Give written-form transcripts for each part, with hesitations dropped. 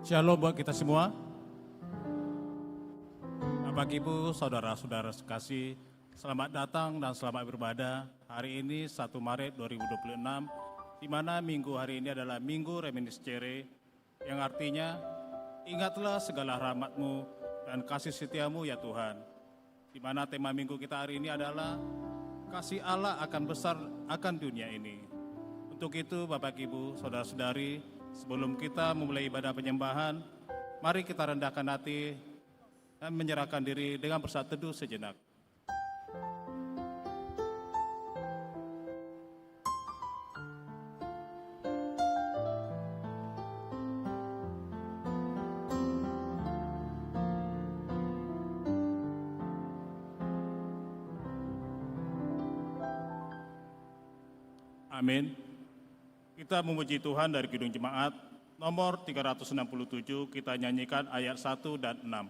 Shalom buat kita semua. Bapak Ibu, saudara-saudara sekasih, selamat datang dan selamat beribadah. Hari ini 1 Maret 2026, di mana minggu hari ini adalah Minggu Reminiscere, yang artinya, ingatlah segala rahmat-Mu dan kasih setiamu ya Tuhan. Di mana tema minggu kita hari ini adalah, kasih Allah akan besar akan dunia ini. Untuk itu Bapak Ibu, saudara-saudari, sebelum kita memulai ibadah penyembahan, mari kita rendahkan hati dan menyerahkan diri dengan bersatu teduh sejenak. Amin. Kita memuji Tuhan dari Kidung Jemaat nomor 367, kita nyanyikan ayat 1 dan 6.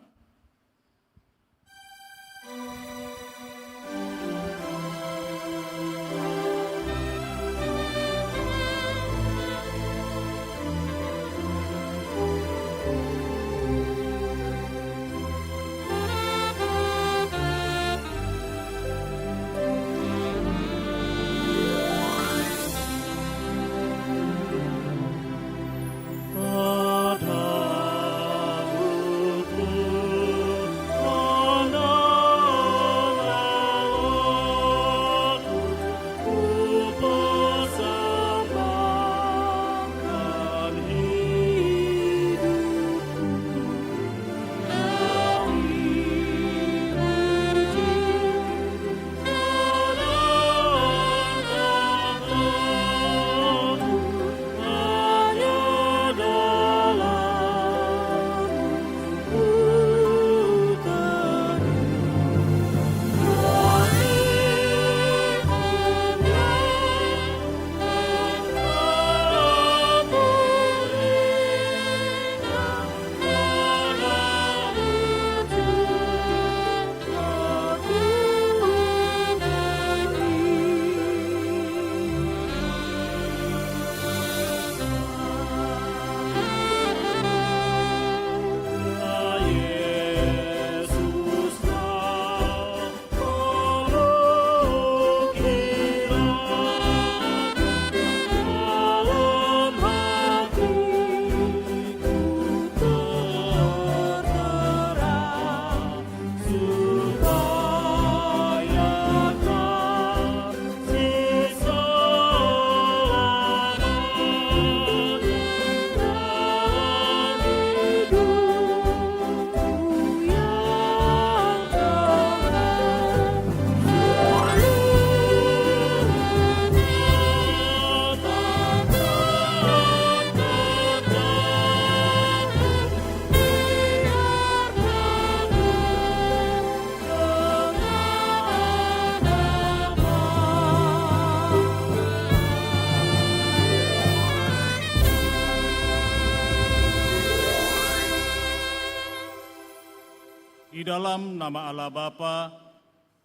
Di dalam nama Allah Bapa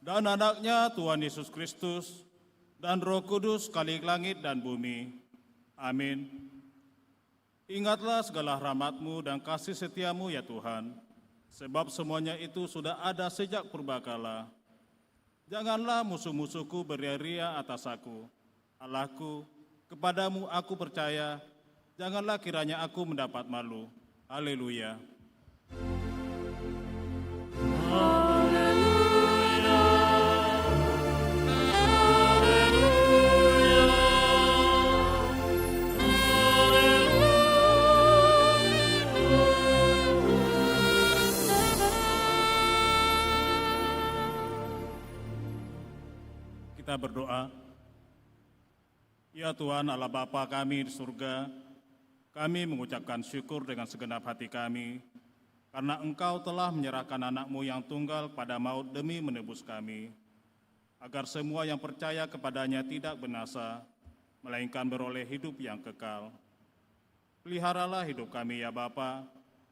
dan Anak-Nya Tuhan Yesus Kristus dan Roh Kudus sekali langit dan bumi. Amin. Ingatlah segala rahmat-Mu dan kasih setia-Mu ya Tuhan, sebab semuanya itu sudah ada sejak purbakala. Janganlah musuh-musuhku beria-ria atas aku. Allahku, kepadamu aku percaya, janganlah kiranya aku mendapat malu. Haleluya. Kita berdoa. Ya Tuhan Allah Bapa kami di surga, kami mengucapkan syukur dengan segenap hati kami, karena Engkau telah menyerahkan anak-Mu yang tunggal pada maut demi menebus kami, agar semua yang percaya kepadanya tidak binasa, melainkan beroleh hidup yang kekal. Peliharalah hidup kami ya Bapa,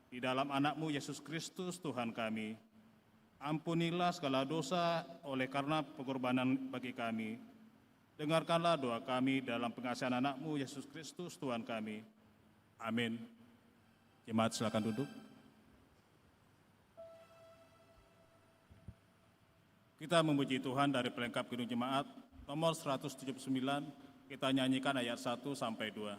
di dalam anak-Mu Yesus Kristus Tuhan kami. Ampunilah segala dosa oleh karena pengorbanan bagi kami. Dengarkanlah doa kami dalam pengasihan anak-Mu Yesus Kristus Tuhan kami. Amin. Jemaat silakan duduk. Kita memuji Tuhan dari pelengkap Kidung Jemaat nomor 179, kita nyanyikan ayat 1 sampai 2.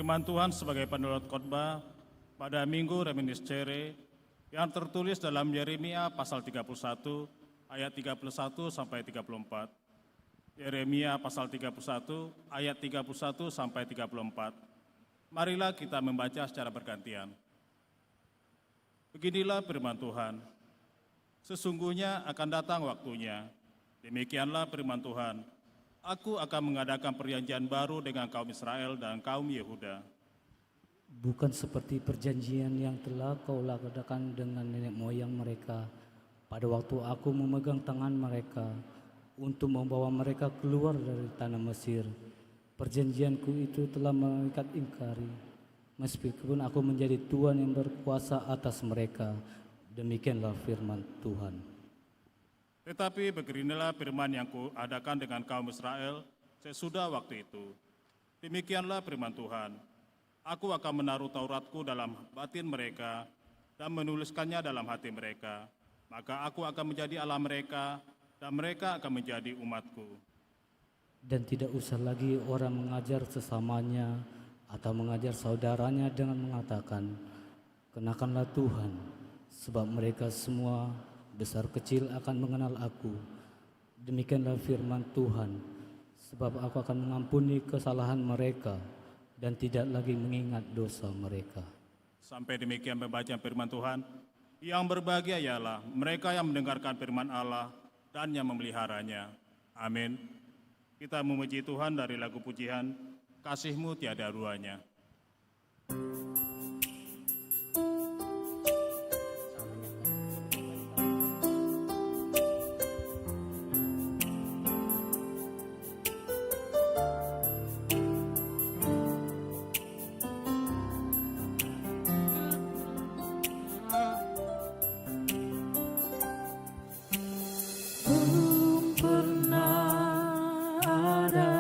Firman Tuhan sebagai penurut khotbah pada Minggu Reminiscere yang tertulis dalam Yeremia pasal 31 ayat 31 sampai 34. Yeremia pasal 31 ayat 31 sampai 34. Marilah kita membaca secara bergantian. Beginilah firman Tuhan. Sesungguhnya akan datang waktunya, demikianlah firman Tuhan, aku akan mengadakan perjanjian baru dengan kaum Israel dan kaum Yehuda. Bukan seperti perjanjian yang telah kau lakukan dengan nenek moyang mereka pada waktu aku memegang tangan mereka untuk membawa mereka keluar dari tanah Mesir. Perjanjianku itu telah mengikat ingkari, meskipun aku menjadi Tuhan yang berkuasa atas mereka. Demikianlah firman Tuhan. Tetapi beginilah firman yang kuadakan dengan kaum Israel sesudah waktu itu. Demikianlah firman Tuhan, aku akan menaruh Tauratku dalam batin mereka dan menuliskannya dalam hati mereka. Maka aku akan menjadi Allah mereka dan mereka akan menjadi umatku. Dan tidak usah lagi orang mengajar sesamanya atau mengajar saudaranya dengan mengatakan, kenakanlah Tuhan, sebab mereka semua besar kecil akan mengenal aku. Demikianlah firman Tuhan, sebab aku akan mengampuni kesalahan mereka dan tidak lagi mengingat dosa mereka. Sampai demikian pembacaan firman Tuhan. Yang berbahagia ialah mereka yang mendengarkan firman Allah dan yang memeliharanya. Amin. Kita memuji Tuhan dari lagu pujian, Kasih-Mu Tiada Duanya. Belum pernah ada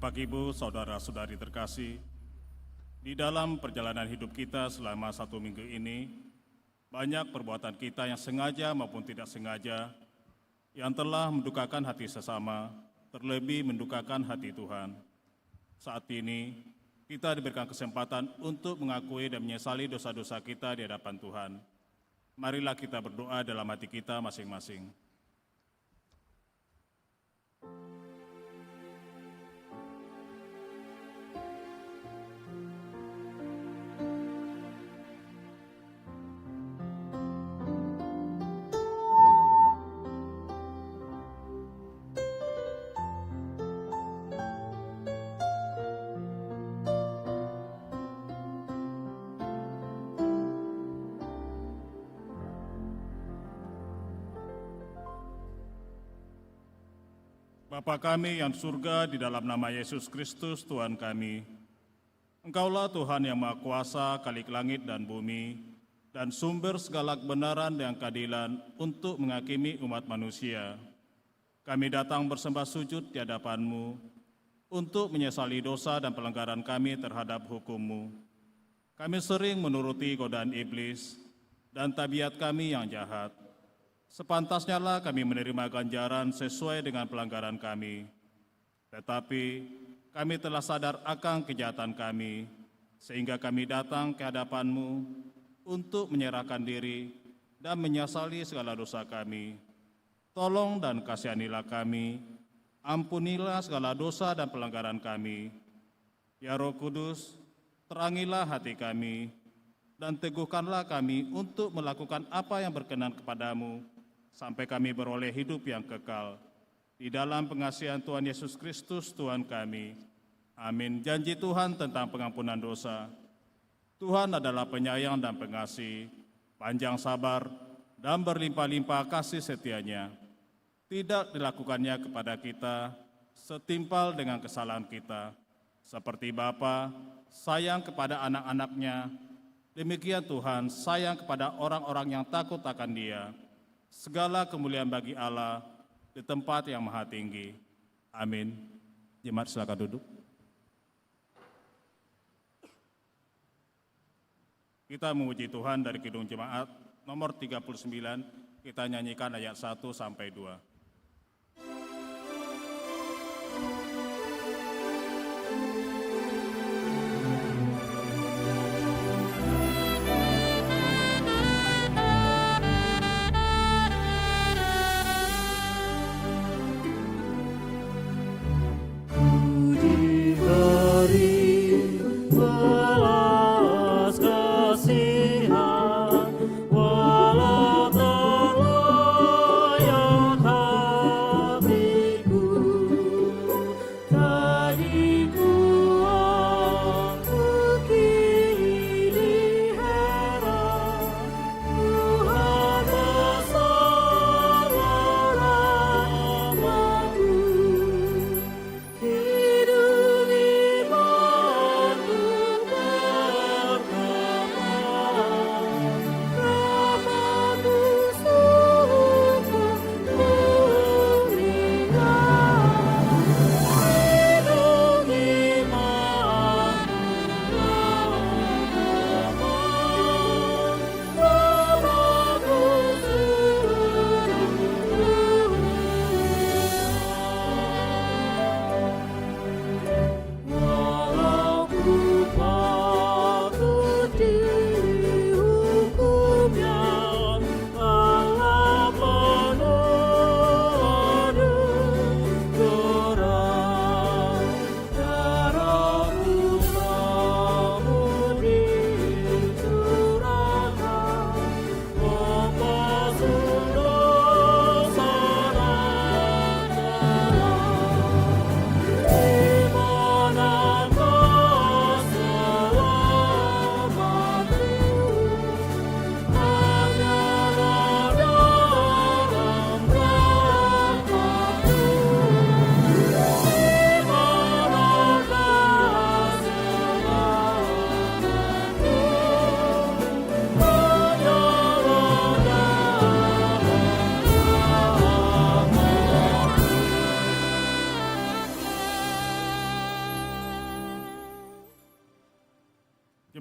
Bapak, Ibu, saudara-saudari terkasih, di dalam perjalanan hidup kita selama 1 minggu ini, banyak perbuatan kita yang sengaja maupun tidak sengaja yang telah mendukakan hati sesama, terlebih mendukakan hati Tuhan. Saat ini, kita diberikan kesempatan untuk mengakui dan menyesali dosa-dosa kita di hadapan Tuhan. Marilah kita berdoa dalam hati kita masing-masing. Bapa kami yang di surga, di dalam nama Yesus Kristus Tuhan kami, Engkaulah Tuhan yang Maha Kuasa, Khalik langit dan bumi, dan sumber segala kebenaran dan keadilan untuk menghakimi umat manusia. Kami datang bersembah sujud di hadapan-Mu untuk menyesali dosa dan pelanggaran kami terhadap hukum-Mu. Kami sering menuruti godaan iblis dan tabiat kami yang jahat. Sepantasnya lah kami menerima ganjaran sesuai dengan pelanggaran kami. Tetapi kami telah sadar akan kejahatan kami, sehingga kami datang ke hadapan-Mu untuk menyerahkan diri dan menyesali segala dosa kami. Tolong dan kasihanilah kami, ampunilah segala dosa dan pelanggaran kami. Ya Roh Kudus, terangilah hati kami, dan teguhkanlah kami untuk melakukan apa yang berkenan kepadamu, sampai kami beroleh hidup yang kekal. Di dalam pengasihan Tuhan Yesus Kristus Tuhan kami. Amin. Janji Tuhan tentang pengampunan dosa. Tuhan adalah penyayang dan pengasih, panjang sabar, dan berlimpah-limpah kasih setianya. Tidak dilakukannya kepada kita setimpal dengan kesalahan kita. Seperti Bapa sayang kepada anak-anaknya, demikian Tuhan sayang kepada orang-orang yang takut akan Dia. Segala kemuliaan bagi Allah di tempat yang maha tinggi. Amin. Jemaat silakan duduk. Kita memuji Tuhan dari Kidung Jemaat nomor 39, kita nyanyikan ayat 1 sampai 2. Walau terlayan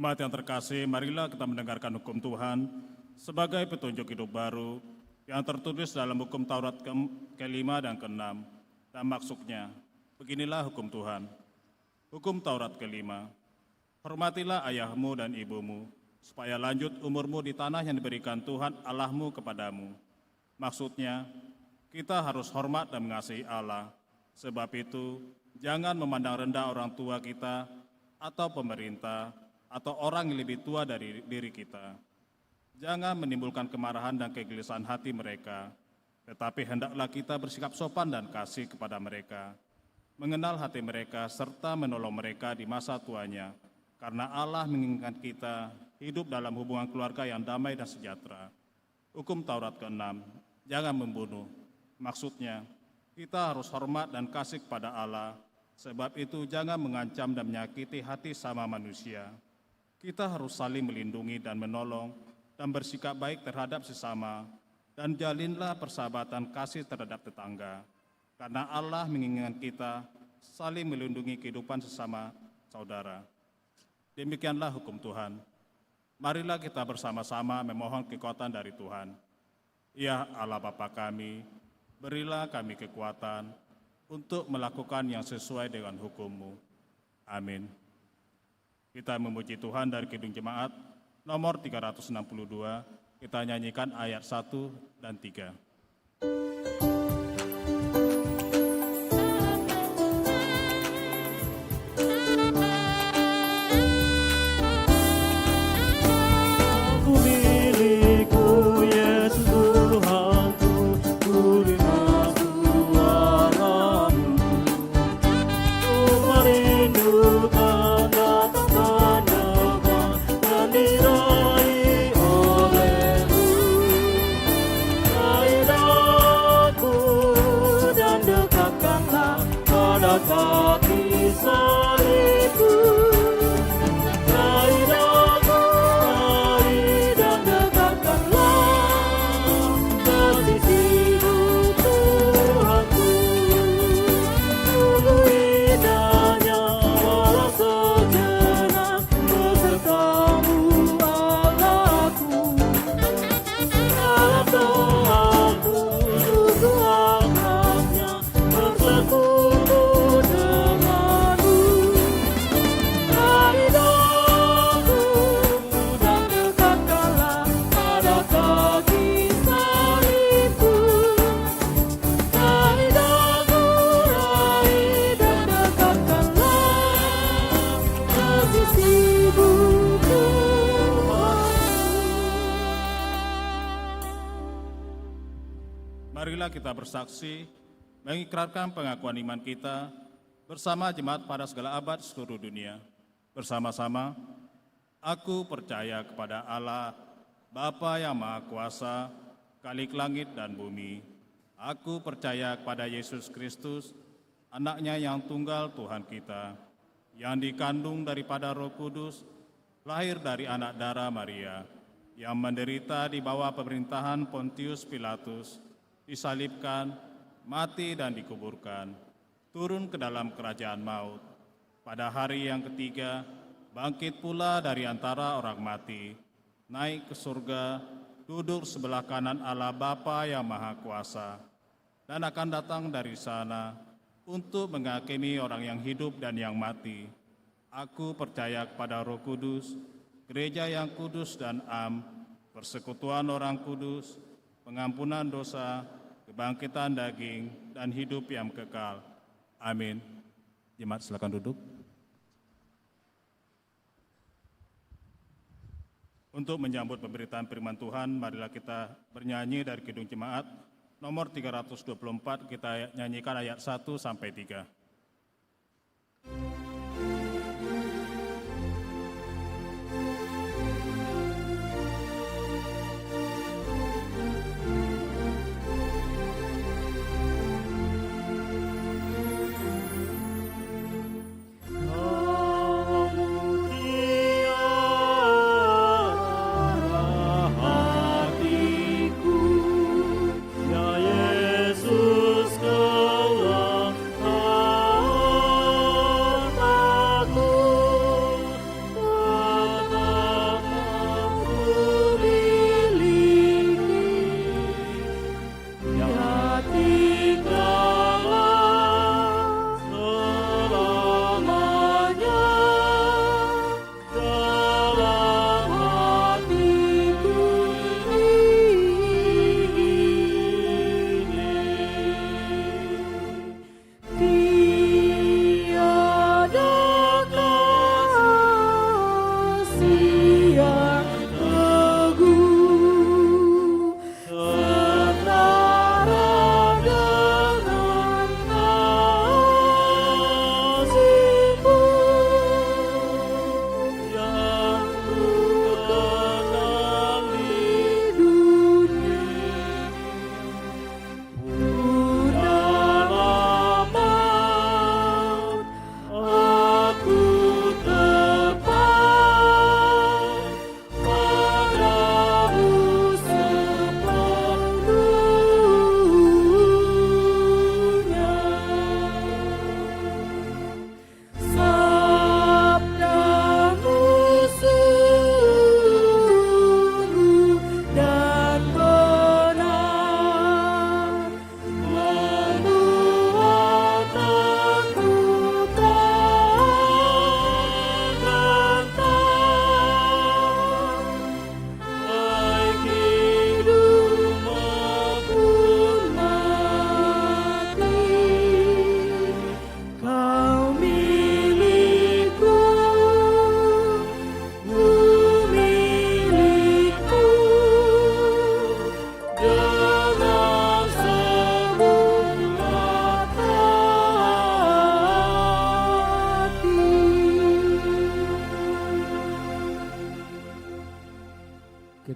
Jemaat yang terkasih, marilah kita mendengarkan hukum Tuhan sebagai petunjuk hidup baru yang tertulis dalam hukum Taurat ke-5 dan ke-6. Dan maksudnya, beginilah hukum Tuhan. Hukum Taurat ke-5, hormatilah ayahmu dan ibumu, supaya lanjut umurmu di tanah yang diberikan Tuhan Allahmu kepadamu. Maksudnya, kita harus hormat dan mengasihi Allah. Sebab itu, jangan memandang rendah orang tua kita atau pemerintah atau orang yang lebih tua dari diri kita. Jangan menimbulkan kemarahan dan kegelisahan hati mereka, tetapi hendaklah kita bersikap sopan dan kasih kepada mereka, mengenal hati mereka serta menolong mereka di masa tuanya, karena Allah menginginkan kita hidup dalam hubungan keluarga yang damai dan sejahtera. Hukum Taurat ke-6, jangan membunuh. Maksudnya, kita harus hormat dan kasih kepada Allah, sebab itu jangan mengancam dan menyakiti hati sama manusia. Kita harus saling melindungi dan menolong dan bersikap baik terhadap sesama, dan jalinlah persahabatan kasih terhadap tetangga, karena Allah menginginkan kita saling melindungi kehidupan sesama saudara. Demikianlah hukum Tuhan. Marilah kita bersama-sama memohon kekuatan dari Tuhan. Ya Allah Bapa kami, berilah kami kekuatan untuk melakukan yang sesuai dengan hukum-Mu. Amin. Kita memuji Tuhan dari Kidung Jemaat nomor 362, kita nyanyikan ayat 1 dan 3. Marilah kita bersaksi, mengikrarkan pengakuan iman kita bersama jemaat pada segala abad seluruh dunia. Bersama-sama, aku percaya kepada Allah, Bapa yang Maha Kuasa, Khalik langit dan bumi. Aku percaya kepada Yesus Kristus, Anaknya yang tunggal Tuhan kita, yang dikandung daripada Roh Kudus, lahir dari anak darah Maria, yang menderita di bawah pemerintahan Pontius Pilatus, disalibkan, mati dan dikuburkan, turun ke dalam kerajaan maut. Pada hari yang ketiga, bangkit pula dari antara orang mati, naik ke surga, duduk sebelah kanan Allah Bapa yang Maha Kuasa, dan akan datang dari sana untuk menghakimi orang yang hidup dan yang mati. Aku percaya kepada Roh Kudus, gereja yang kudus dan am, persekutuan orang kudus, pengampunan dosa, kebangkitan daging, dan hidup yang kekal. Amin. Jemaat silakan duduk. Untuk menyambut pemberitaan firman Tuhan, marilah kita bernyanyi dari Kidung Jemaat nomor 324, kita nyanyikan ayat 1 sampai 3. Yesus, kau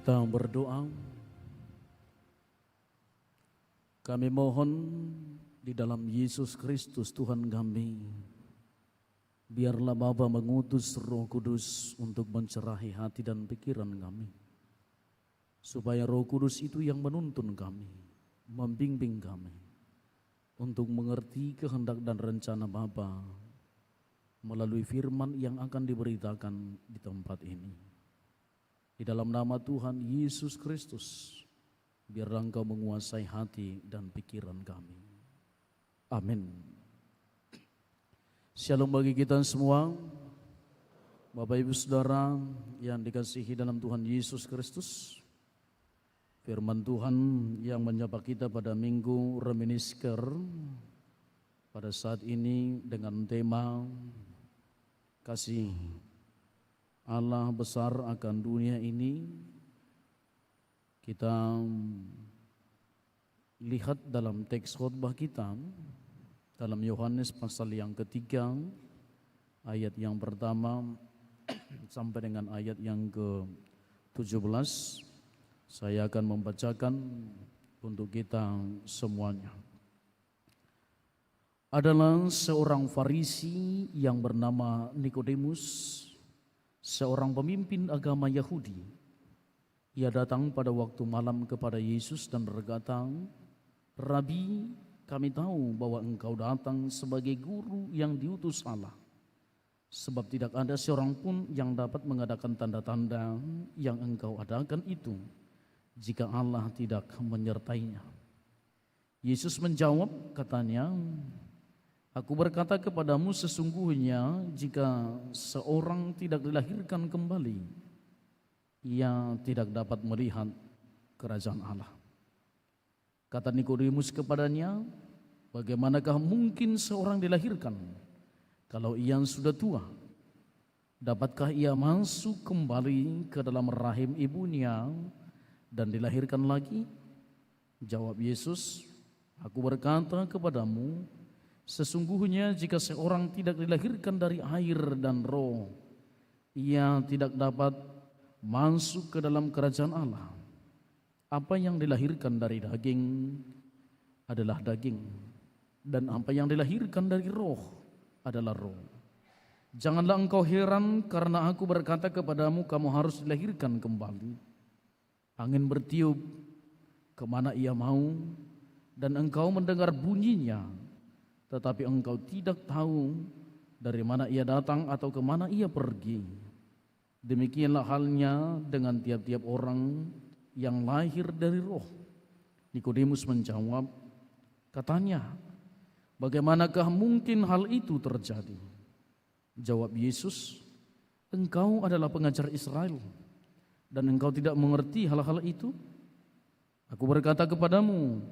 kita berdoa. Kami mohon di dalam Yesus Kristus Tuhan kami, biarlah Bapa mengutus Roh Kudus untuk mencerahi hati dan pikiran kami, supaya Roh Kudus itu yang menuntun kami, membimbing kami untuk mengerti kehendak dan rencana Bapa melalui firman yang akan diberitakan di tempat ini. Di dalam nama Tuhan Yesus Kristus, biarlah Engkau menguasai hati dan pikiran kami. Amin. Shalom bagi kita semua, Bapak Ibu Saudara yang dikasihi dalam Tuhan Yesus Kristus. Firman Tuhan yang menyapa kita pada minggu Reminiscer pada saat ini dengan tema kasih Allah besar akan dunia ini. Kita lihat dalam teks khotbah kita dalam Yohanes pasal yang ketiga, ayat yang pertama sampai dengan ayat yang ke-17. Saya akan membacakan untuk kita semuanya. Adalah seorang Farisi yang bernama Nikodemus, seorang pemimpin agama Yahudi. Ia datang pada waktu malam kepada Yesus dan berkata, "Rabi, kami tahu bahwa engkau datang sebagai guru yang diutus Allah. Sebab tidak ada seorang pun yang dapat mengadakan tanda-tanda yang engkau adakan itu, jika Allah tidak menyertainya." Yesus menjawab, katanya, "Aku berkata kepadamu, sesungguhnya jika seorang tidak dilahirkan kembali, ia tidak dapat melihat kerajaan Allah." Kata Nikodemus kepadanya, "Bagaimanakah mungkin seorang dilahirkan kalau ia sudah tua? Dapatkah ia masuk kembali ke dalam rahim ibunya dan dilahirkan lagi?" Jawab Yesus, "Aku berkata kepadamu, sesungguhnya jika seorang tidak dilahirkan dari air dan roh, ia tidak dapat masuk ke dalam kerajaan Allah. Apa yang dilahirkan dari daging adalah daging, dan apa yang dilahirkan dari roh adalah roh. Janganlah engkau heran karena aku berkata kepadamu, kamu harus dilahirkan kembali. Angin bertiup kemana ia mau, dan engkau mendengar bunyinya, tetapi engkau tidak tahu dari mana ia datang atau kemana ia pergi. Demikianlah halnya dengan tiap-tiap orang yang lahir dari roh." Nikodemus menjawab, katanya, "Bagaimanakah mungkin hal itu terjadi?" Jawab Yesus, "Engkau adalah pengajar Israel, dan engkau tidak mengerti hal-hal itu? Aku berkata kepadamu,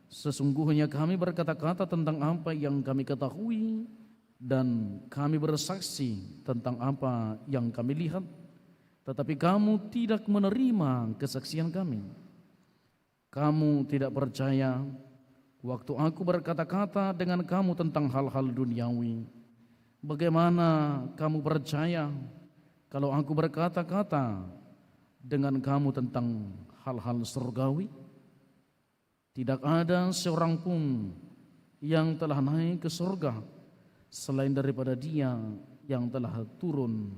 sesungguhnya kami berkata-kata tentang apa yang kami ketahui, dan kami bersaksi tentang apa yang kami lihat, tetapi kamu tidak menerima kesaksian kami. Kamu tidak percaya waktu aku berkata-kata dengan kamu tentang hal-hal duniawi. Bagaimana kamu percaya kalau aku berkata-kata dengan kamu tentang hal-hal surgawi? Tidak ada seorang pun yang telah naik ke surga selain daripada Dia yang telah turun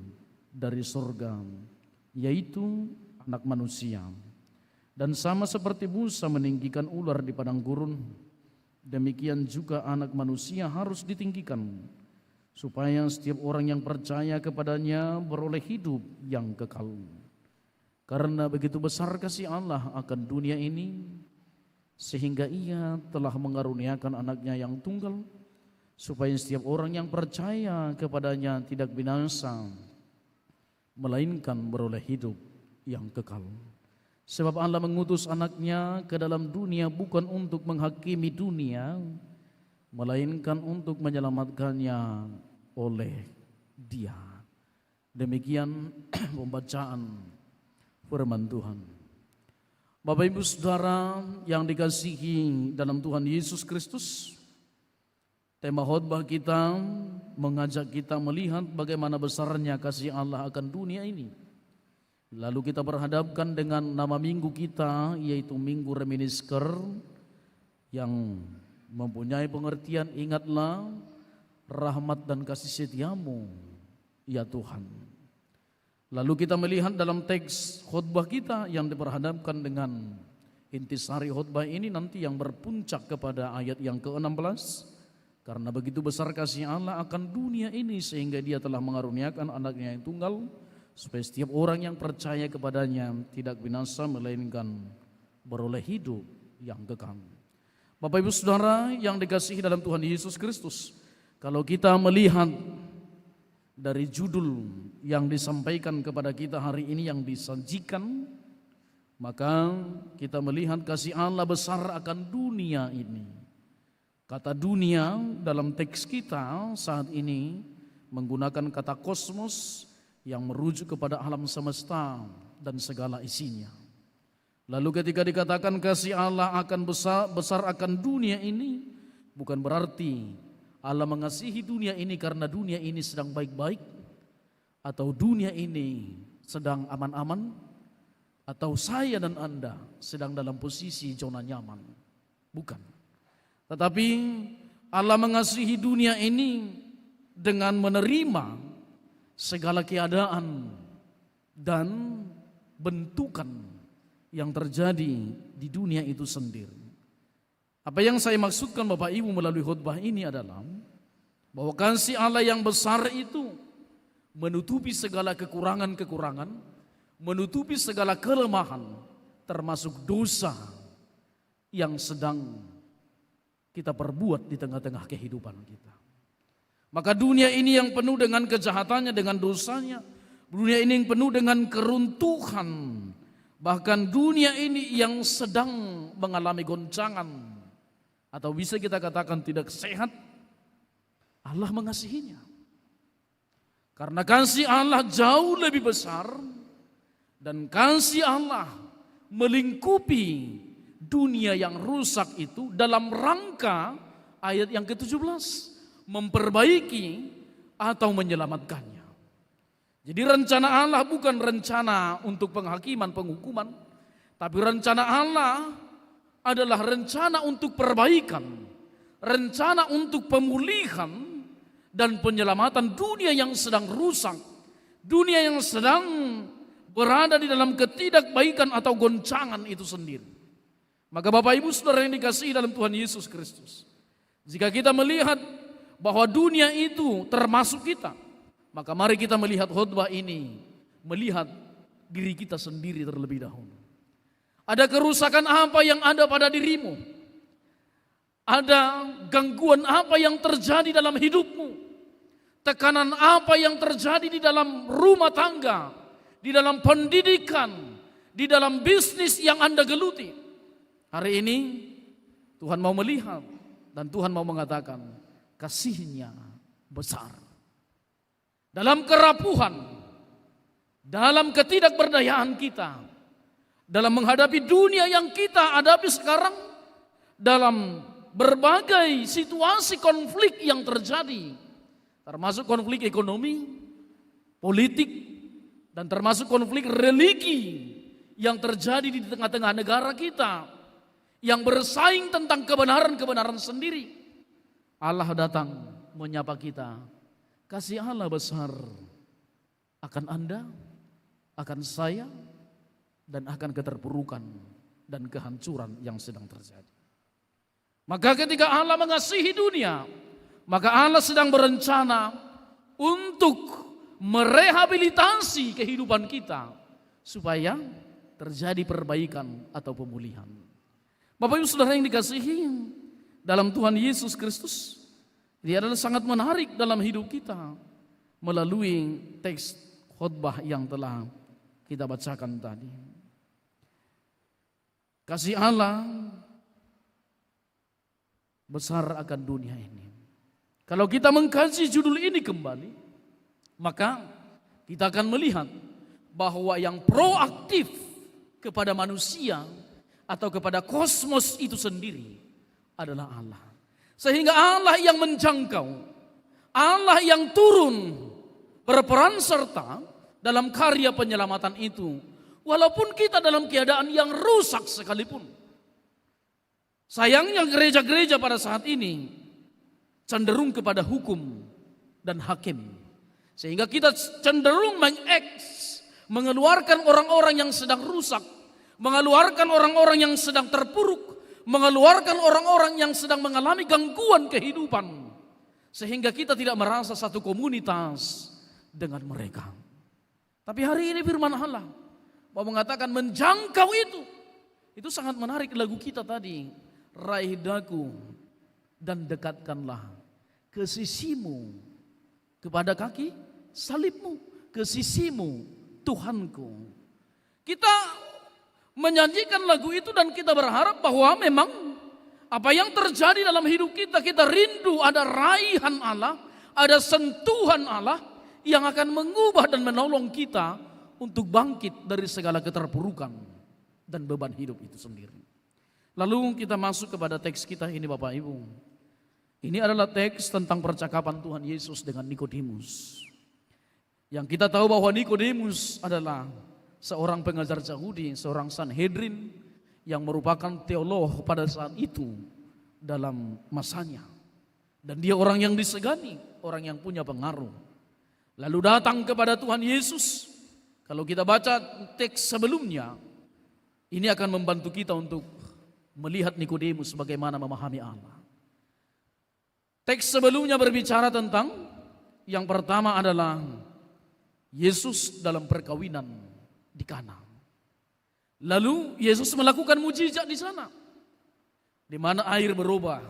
dari surga, yaitu Anak Manusia. Dan sama seperti Musa meninggikan ular di padang gurun, demikian juga Anak Manusia harus ditinggikan, supaya setiap orang yang percaya kepadanya beroleh hidup yang kekal. Karena begitu besar kasih Allah akan dunia ini, sehingga Ia telah mengaruniakan anaknya yang tunggal, supaya setiap orang yang percaya kepadanya tidak binasa, melainkan beroleh hidup yang kekal. Sebab Allah mengutus anaknya ke dalam dunia bukan untuk menghakimi dunia, melainkan untuk menyelamatkannya oleh Dia." Demikian pembacaan firman Tuhan. Bapak Ibu Saudara yang dikasihi dalam Tuhan Yesus Kristus, tema khotbah kita mengajak kita melihat bagaimana besarnya kasih Allah akan dunia ini. Lalu kita berhadapkan dengan nama minggu kita, yaitu Minggu Reminiscer, yang mempunyai pengertian, ingatlah rahmat dan kasih setiamu ya Tuhan. Lalu kita melihat dalam teks khotbah kita yang diperhadapkan dengan intisari khotbah ini nanti yang berpuncak kepada ayat yang ke-16. Karena begitu besar kasih Allah akan dunia ini sehingga Dia telah mengaruniakan anaknya yang tunggal, supaya setiap orang yang percaya kepadanya tidak binasa melainkan beroleh hidup yang kekal. Bapak Ibu Saudara yang dikasihi dalam Tuhan Yesus Kristus, kalau kita melihat dari judul yang disampaikan kepada kita hari ini yang disajikan, maka kita melihat kasih Allah besar akan dunia ini. Kata dunia dalam teks kita saat ini menggunakan kata kosmos yang merujuk kepada alam semesta dan segala isinya. Lalu ketika dikatakan kasih Allah akan besar akan dunia ini, bukan berarti Allah mengasihi dunia ini karena dunia ini sedang baik-baik, atau dunia ini sedang aman-aman, atau saya dan Anda sedang dalam posisi zona nyaman. Bukan. Tetapi Allah mengasihi dunia ini dengan menerima segala keadaan dan bentukan yang terjadi di dunia itu sendiri. Apa yang saya maksudkan Bapak Ibu melalui khotbah ini adalah bahwa kasih Allah yang besar itu menutupi segala kekurangan-kekurangan, menutupi segala kelemahan, termasuk dosa yang sedang kita perbuat di tengah-tengah kehidupan kita. Maka dunia ini yang penuh dengan kejahatannya, dengan dosanya, dunia ini yang penuh dengan keruntuhan, bahkan dunia ini yang sedang mengalami goncangan, atau bisa kita katakan tidak sehat, Allah mengasihinya. Karena kasih Allah jauh lebih besar, dan kasih Allah melingkupi dunia yang rusak itu dalam rangka ayat yang ke-17, memperbaiki atau menyelamatkannya. Jadi rencana Allah bukan rencana untuk penghakiman, penghukuman, tapi rencana Allah adalah rencana untuk perbaikan, rencana untuk pemulihan dan penyelamatan dunia yang sedang rusak, dunia yang sedang berada di dalam ketidakbaikan atau goncangan itu sendiri. Maka Bapak Ibu Saudara yang dikasihi dalam Tuhan Yesus Kristus, jika kita melihat bahwa dunia itu termasuk kita, maka mari kita melihat khotbah ini, melihat diri kita sendiri terlebih dahulu. Ada kerusakan apa yang ada pada dirimu? Ada gangguan apa yang terjadi dalam hidupmu? Tekanan apa yang terjadi di dalam rumah tangga, di dalam pendidikan, di dalam bisnis yang Anda geluti? Hari ini Tuhan mau melihat dan Tuhan mau mengatakan kasih-Nya besar. Dalam kerapuhan, dalam ketidakberdayaan kita, dalam menghadapi dunia yang kita hadapi sekarang, dalam berbagai situasi konflik yang terjadi, termasuk konflik ekonomi, politik, dan termasuk konflik religi yang terjadi di tengah-tengah negara kita, yang bersaing tentang kebenaran-kebenaran sendiri. Allah datang menyapa kita, kasih Allah besar akan Anda, akan saya, dan akan keterpurukan dan kehancuran yang sedang terjadi. Maka ketika Allah mengasihi dunia, maka Allah sedang berencana untuk merehabilitasi kehidupan kita supaya terjadi perbaikan atau pemulihan. Bapak Ibu Saudara yang dikasihi dalam Tuhan Yesus Kristus, dia adalah sangat menarik dalam hidup kita melalui teks khotbah yang telah kita bacakan tadi. Kasih Allah besar akan dunia ini. Kalau kita mengkaji judul ini kembali, maka kita akan melihat bahwa yang proaktif kepada manusia atau kepada kosmos itu sendiri adalah Allah. Sehingga Allah yang menjangkau, Allah yang turun berperan serta dalam karya penyelamatan itu. Walaupun kita dalam keadaan yang rusak sekalipun. Sayangnya gereja-gereja pada saat ini cenderung kepada hukum dan hakim. Sehingga kita cenderung mengeluarkan orang-orang yang sedang rusak, mengeluarkan orang-orang yang sedang terpuruk, mengeluarkan orang-orang yang sedang mengalami gangguan kehidupan. Sehingga kita tidak merasa satu komunitas dengan mereka. Tapi hari ini firman Allah mau mengatakan menjangkau itu. Itu sangat menarik lagu kita tadi. Raih daku dan dekatkanlah ke sisimu, kepada kaki salibmu, ke sisimu Tuhanku. Kita menyanyikan lagu itu dan kita berharap bahwa memang apa yang terjadi dalam hidup kita, kita rindu ada raihan Allah, ada sentuhan Allah yang akan mengubah dan menolong kita untuk bangkit dari segala keterpurukan dan beban hidup itu sendiri. Lalu kita masuk kepada teks kita ini Bapak Ibu. Ini adalah teks tentang percakapan Tuhan Yesus dengan Nikodemus. Yang kita tahu bahwa Nikodemus adalah seorang pengajar Yahudi, seorang Sanhedrin yang merupakan teolog pada saat itu dalam masanya. Dan dia orang yang disegani, orang yang punya pengaruh. Lalu datang kepada Tuhan Yesus. Kalau kita baca teks sebelumnya, ini akan membantu kita untuk melihat Nikodemus bagaimana memahami Allah. Teks sebelumnya berbicara tentang yang pertama adalah Yesus dalam perkawinan di Kana. Lalu Yesus melakukan mujizat di sana, di mana air berubah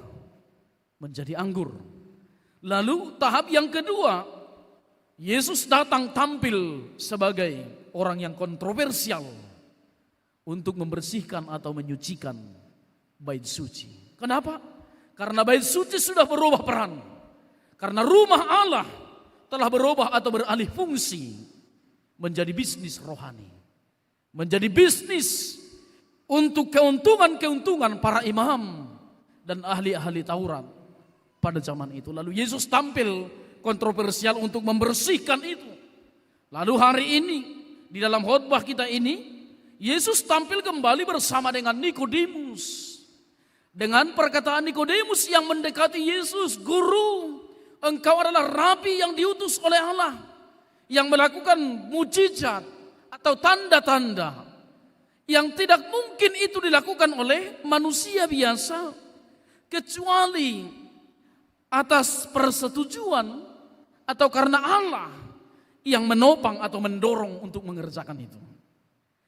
menjadi anggur. Lalu tahap yang kedua, Yesus datang tampil sebagai orang yang kontroversial untuk membersihkan atau menyucikan bait suci. Kenapa? Karena bait suci sudah berubah peran. Karena rumah Allah telah berubah atau beralih fungsi menjadi bisnis rohani. Menjadi bisnis untuk keuntungan-keuntungan para imam dan ahli-ahli Taurat pada zaman itu. Lalu Yesus tampil kontroversial untuk membersihkan itu. Lalu hari ini di dalam khotbah kita ini Yesus tampil kembali bersama dengan Nikodemus. Dengan perkataan Nikodemus yang mendekati Yesus, "Guru, engkau adalah rabi yang diutus oleh Allah, yang melakukan mujizat atau tanda-tanda yang tidak mungkin itu dilakukan oleh manusia biasa, kecuali atas persetujuan atau karena Allah yang menopang atau mendorong untuk mengerjakan itu."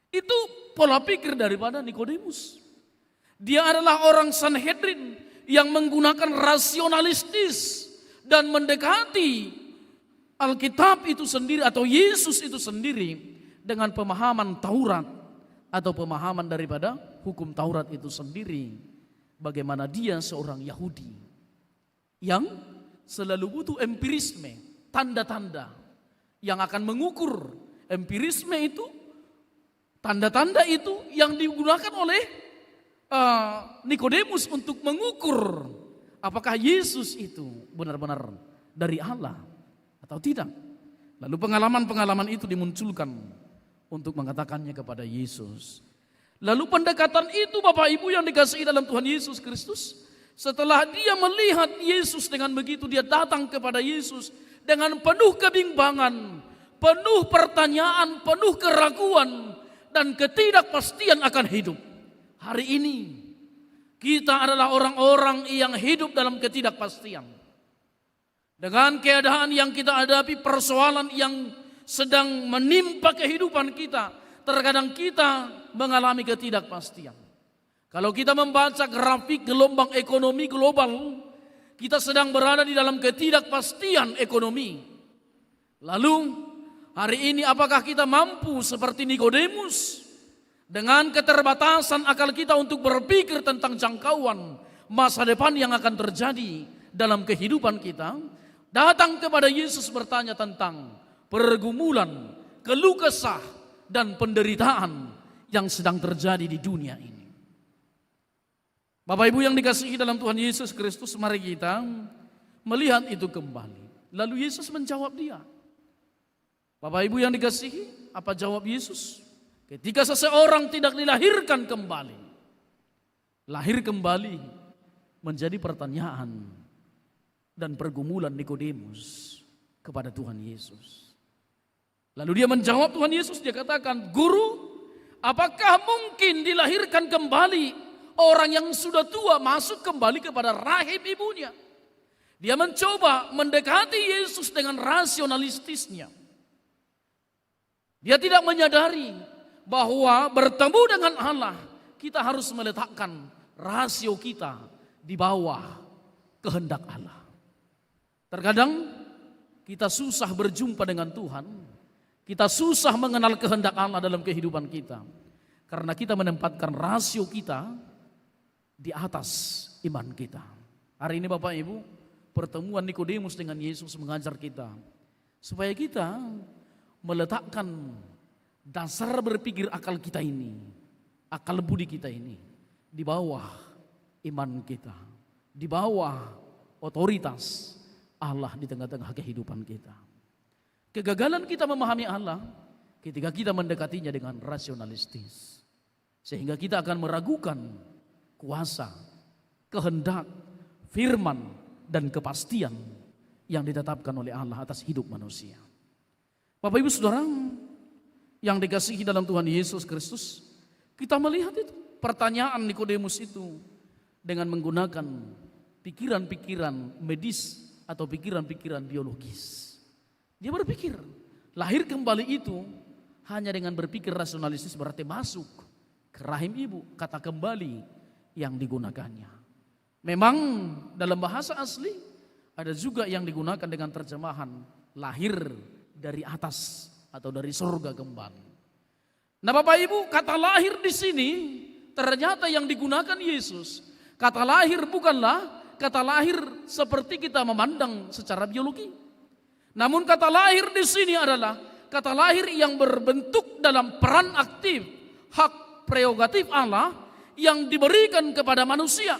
Itu pola pikir daripada Nikodemus. Dia adalah orang Sanhedrin yang menggunakan rasionalistis dan mendekati Alkitab itu sendiri atau Yesus itu sendiri dengan pemahaman Taurat atau pemahaman daripada hukum Taurat itu sendiri. Bagaimana dia seorang Yahudi yang selalu butuh empirisme, tanda-tanda yang akan mengukur. Empirisme itu, tanda-tanda itu yang digunakan oleh Nikodemus untuk mengukur apakah Yesus itu benar-benar dari Allah atau tidak. Lalu pengalaman-pengalaman itu dimunculkan untuk mengatakannya kepada Yesus. Lalu pendekatan itu Bapak Ibu yang dikasihi dalam Tuhan Yesus Kristus, setelah dia melihat Yesus dengan begitu, dia datang kepada Yesus dengan penuh kebimbangan, penuh pertanyaan, penuh keraguan dan ketidakpastian akan hidup. Hari ini kita adalah orang-orang yang hidup dalam ketidakpastian. Dengan keadaan yang kita hadapi, persoalan yang sedang menimpa kehidupan kita, terkadang kita mengalami ketidakpastian. Kalau kita membaca grafik gelombang ekonomi global, kita sedang berada di dalam ketidakpastian ekonomi. Lalu hari ini apakah kita mampu seperti Nikodemus dengan keterbatasan akal kita untuk berpikir tentang jangkauan masa depan yang akan terjadi dalam kehidupan kita, datang kepada Yesus bertanya tentang pergumulan, keluh kesah, dan penderitaan yang sedang terjadi di dunia ini. Bapak Ibu yang dikasihi dalam Tuhan Yesus Kristus, mari kita melihat itu kembali. Lalu Yesus menjawab dia. Bapak Ibu yang dikasihi, apa jawab Yesus? Ketika seseorang tidak dilahirkan kembali, lahir kembali menjadi pertanyaan dan pergumulan Nikodemus kepada Tuhan Yesus. Lalu dia menjawab Tuhan Yesus, dia katakan, "Guru, apakah mungkin dilahirkan kembali orang yang sudah tua masuk kembali kepada rahim ibunya?" Dia mencoba mendekati Yesus dengan rasionalistisnya. Dia tidak menyadari bahwa bertemu dengan Allah, kita harus meletakkan rasio kita di bawah kehendak Allah. Terkadang kita susah berjumpa dengan Tuhan, kita susah mengenal kehendak Allah dalam kehidupan kita, karena kita menempatkan rasio kita di atas iman kita. Hari ini Bapak Ibu, pertemuan Nikodemus dengan Yesus mengajar kita supaya kita meletakkan dasar berpikir akal kita ini, akal budi kita ini di bawah iman kita, di bawah otoritas Allah di tengah-tengah kehidupan kita. Kegagalan kita memahami Allah ketika kita mendekatinya dengan rasionalistis, sehingga kita akan meragukan kuasa, kehendak, firman, dan kepastian yang ditetapkan oleh Allah atas hidup manusia. Bapak Ibu Saudara yang dikasihi dalam Tuhan Yesus Kristus, kita melihat itu pertanyaan Nikodemus itu dengan menggunakan pikiran-pikiran medis atau pikiran-pikiran biologis. Dia berpikir lahir kembali itu hanya dengan berpikir rasionalistis berarti masuk ke rahim ibu, kata kembali yang digunakannya. Memang dalam bahasa asli ada juga yang digunakan dengan terjemahan lahir dari atas atau dari surga kembali. Nah Bapak Ibu, kata lahir di sini ternyata yang digunakan Yesus. Kata lahir bukanlah kata lahir seperti kita memandang secara biologi. Namun kata lahir di sini adalah kata lahir yang berbentuk dalam peran aktif, hak prerogatif Allah yang diberikan kepada manusia.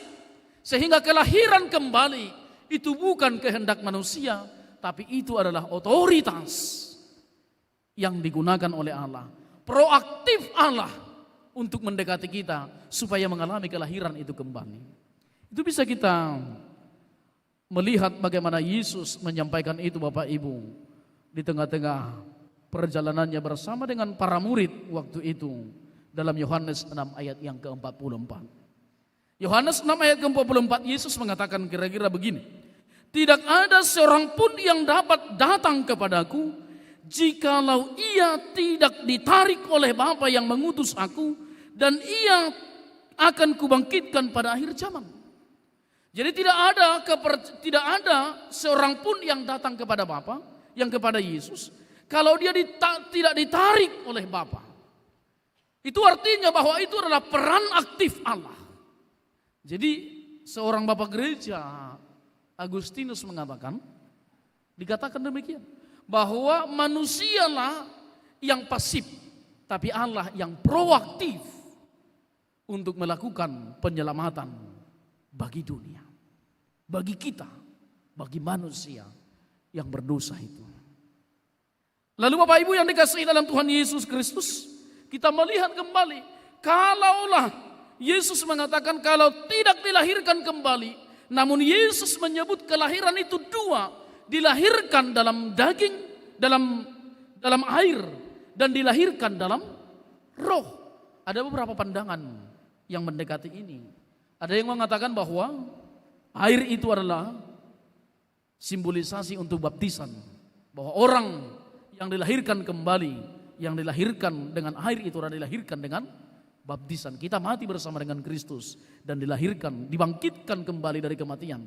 Sehingga kelahiran kembali itu bukan kehendak manusia, tapi itu adalah otoritas yang digunakan oleh Allah. Proaktif Allah untuk mendekati kita supaya mengalami kelahiran itu kembali. Itu bisa kita melihat bagaimana Yesus menyampaikan itu Bapak Ibu di tengah-tengah perjalanannya bersama dengan para murid waktu itu dalam Yohanes 6 ayat yang ke-44. Yohanes 6 ayat ke-44 Yesus mengatakan kira-kira begini, "Tidak ada seorang pun yang dapat datang kepadaku jikalau ia tidak ditarik oleh Bapa yang mengutus aku, dan ia akan kubangkitkan pada akhir zaman." Jadi tidak ada seorang pun yang datang kepada Bapa, yang kepada Yesus, kalau dia tidak ditarik oleh Bapa. Itu artinya bahwa itu adalah peran aktif Allah. Jadi seorang bapak gereja Agustinus mengatakan, dikatakan demikian, bahwa manusialah yang pasif, tapi Allah yang proaktif untuk melakukan penyelamatan bagi dunia, bagi kita, bagi manusia yang berdosa itu. Lalu Bapak Ibu yang dikasihi dalam Tuhan Yesus Kristus, kita melihat kembali, kalaulah Yesus mengatakan kalau tidak dilahirkan kembali, namun Yesus menyebut kelahiran itu dua, dilahirkan dalam daging, dalam air, dan dilahirkan dalam roh. Ada beberapa pandangan yang mendekati ini. Ada yang mengatakan bahwa air itu adalah simbolisasi untuk baptisan, bahwa orang yang dilahirkan kembali, yang dilahirkan dengan air itu adalah dilahirkan dengan baptisan. Kita mati bersama dengan Kristus dan dilahirkan, dibangkitkan kembali dari kematian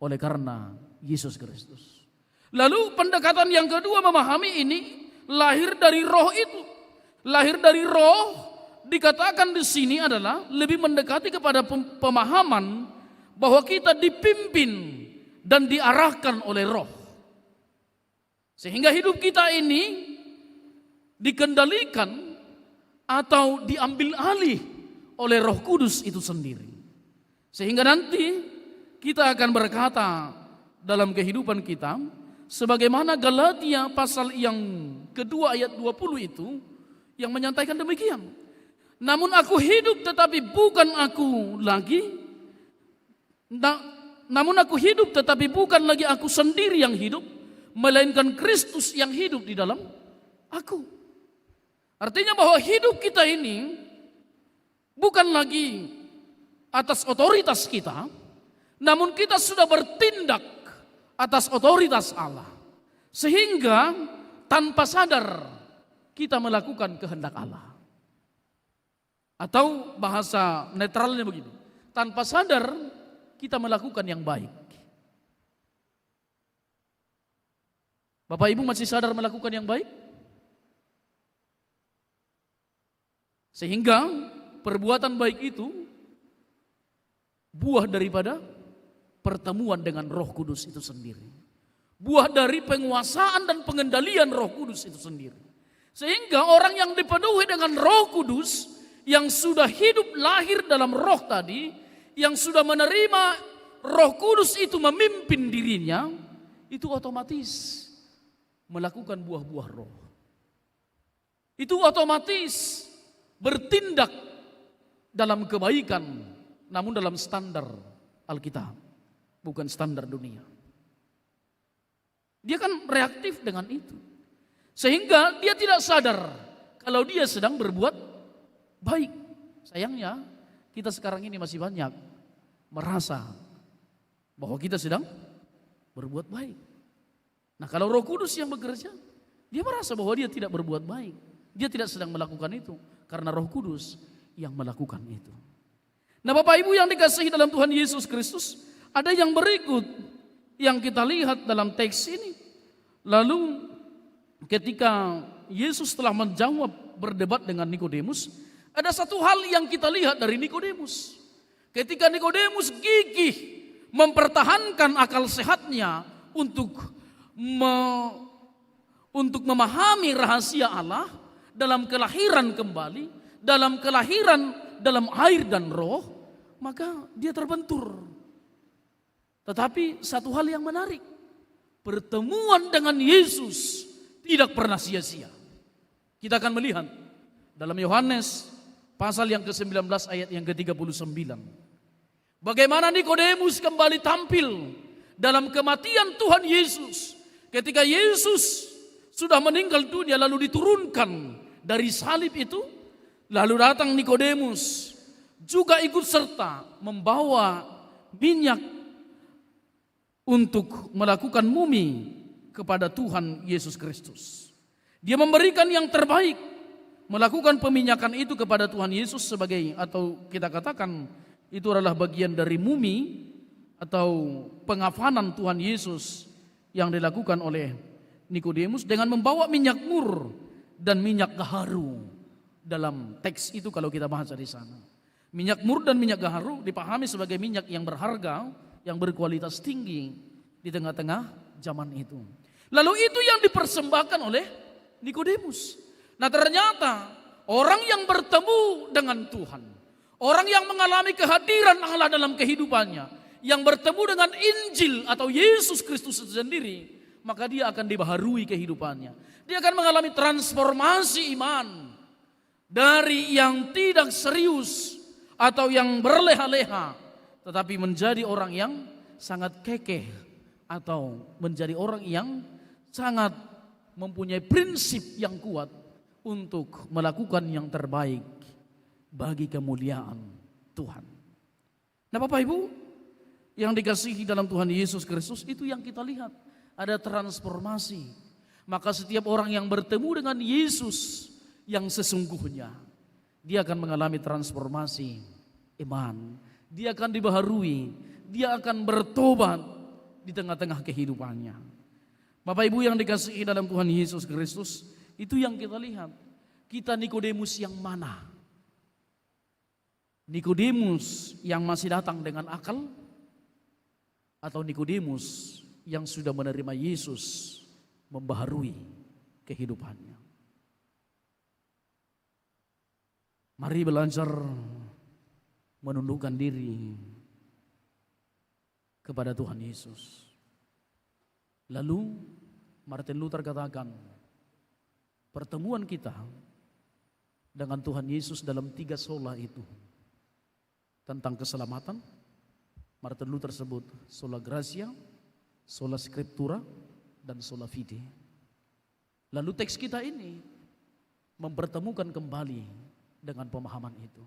oleh karena Yesus Kristus. Lalu pendekatan yang kedua memahami ini, lahir dari roh itu. Lahir dari roh dikatakan di sini adalah lebih mendekati kepada pemahaman bahwa kita dipimpin dan diarahkan oleh roh. Sehingga hidup kita ini dikendalikan atau diambil alih oleh Roh Kudus itu sendiri. Sehingga nanti kita akan berkata dalam kehidupan kita, sebagaimana Galatia pasal yang kedua ayat 20 itu yang menyatakan demikian. Namun aku hidup tetapi bukan aku lagi. Namun aku hidup tetapi bukan lagi aku sendiri yang hidup, melainkan Kristus yang hidup di dalam aku. Artinya bahwa hidup kita ini bukan lagi atas otoritas kita, namun kita sudah bertindak atas otoritas Allah. Sehingga tanpa sadar kita melakukan kehendak Allah. Atau bahasa netralnya begini, tanpa sadar kita melakukan yang baik. Bapak Ibu masih sadar melakukan yang baik? Sehingga perbuatan baik itu buah daripada pertemuan dengan Roh Kudus itu sendiri. Buah dari penguasaan dan pengendalian Roh Kudus itu sendiri. Sehingga orang yang dipenuhi dengan Roh Kudus, yang sudah hidup lahir dalam roh tadi, yang sudah menerima Roh Kudus itu memimpin dirinya, itu otomatis melakukan buah-buah roh. Itu otomatis bertindak dalam kebaikan, namun dalam standar Alkitab, bukan standar dunia. Dia kan reaktif dengan itu. Sehingga dia tidak sadar kalau dia sedang berbuat baik. Sayangnya kita sekarang ini masih banyak merasa bahwa kita sedang berbuat baik. Nah, kalau Roh Kudus yang bekerja, dia merasa bahwa dia tidak berbuat baik. Dia tidak sedang melakukan itu karena Roh Kudus yang melakukan itu. Nah, Bapak Ibu yang dikasihi dalam Tuhan Yesus Kristus, ada yang berikut yang kita lihat dalam teks ini. Lalu ketika Yesus telah menjawab berdebat dengan Nikodemus, ada satu hal yang kita lihat dari Nikodemus. Ketika Nikodemus gigih mempertahankan akal sehatnya untuk memahami rahasia Allah dalam kelahiran kembali, dalam kelahiran dalam air dan roh, maka dia terbentur. Tetapi satu hal yang menarik, pertemuan dengan Yesus tidak pernah sia-sia. Kita akan melihat dalam Yohanes pasal yang ke-19 ayat yang ke-39. Bagaimana Nikodemus kembali tampil dalam kematian Tuhan Yesus. Ketika Yesus sudah meninggal dunia lalu diturunkan dari salib itu, lalu datang Nikodemus juga ikut serta membawa minyak untuk melakukan mumi kepada Tuhan Yesus Kristus. Dia memberikan yang terbaik, melakukan peminyakan itu kepada Tuhan Yesus sebagai, atau kita katakan itu adalah bagian dari mumi atau pengafanan Tuhan Yesus yang dilakukan oleh Nikodemus dengan membawa minyak mur dan minyak gaharu. Dalam teks itu kalau kita baca di sana, minyak mur dan minyak gaharu dipahami sebagai minyak yang berharga, yang berkualitas tinggi di tengah-tengah zaman itu. Lalu itu yang dipersembahkan oleh Nikodemus. Nah, ternyata orang yang bertemu dengan Tuhan, orang yang mengalami kehadiran Allah dalam kehidupannya, yang bertemu dengan Injil atau Yesus Kristus itu sendiri, maka dia akan dibaharui kehidupannya. Dia akan mengalami transformasi iman dari yang tidak serius atau yang berleha-leha, tetapi menjadi orang yang sangat kekeh atau menjadi orang yang sangat mempunyai prinsip yang kuat untuk melakukan yang terbaik bagi kemuliaan Tuhan. Nah, Bapak Ibu yang dikasihi dalam Tuhan Yesus Kristus, itu yang kita lihat, ada transformasi. Maka setiap orang yang bertemu dengan Yesus yang sesungguhnya, dia akan mengalami transformasi iman. Dia akan dibaharui, dia akan bertobat di tengah-tengah kehidupannya. Bapak Ibu yang dikasihi dalam Tuhan Yesus Kristus, itu yang kita lihat. Kita Nikodemus yang mana? Nikodemus yang masih datang dengan akal, atau Nikodemus yang sudah menerima Yesus membaharui kehidupannya? Mari belajar menundukkan diri kepada Tuhan Yesus. Lalu Martin Luther katakan, pertemuan kita dengan Tuhan Yesus dalam 3 sola itu tentang keselamatan. Martin Luther sebut sola gratia, sola scriptura, dan sola fide. Lalu teks kita ini mempertemukan kembali dengan pemahaman itu.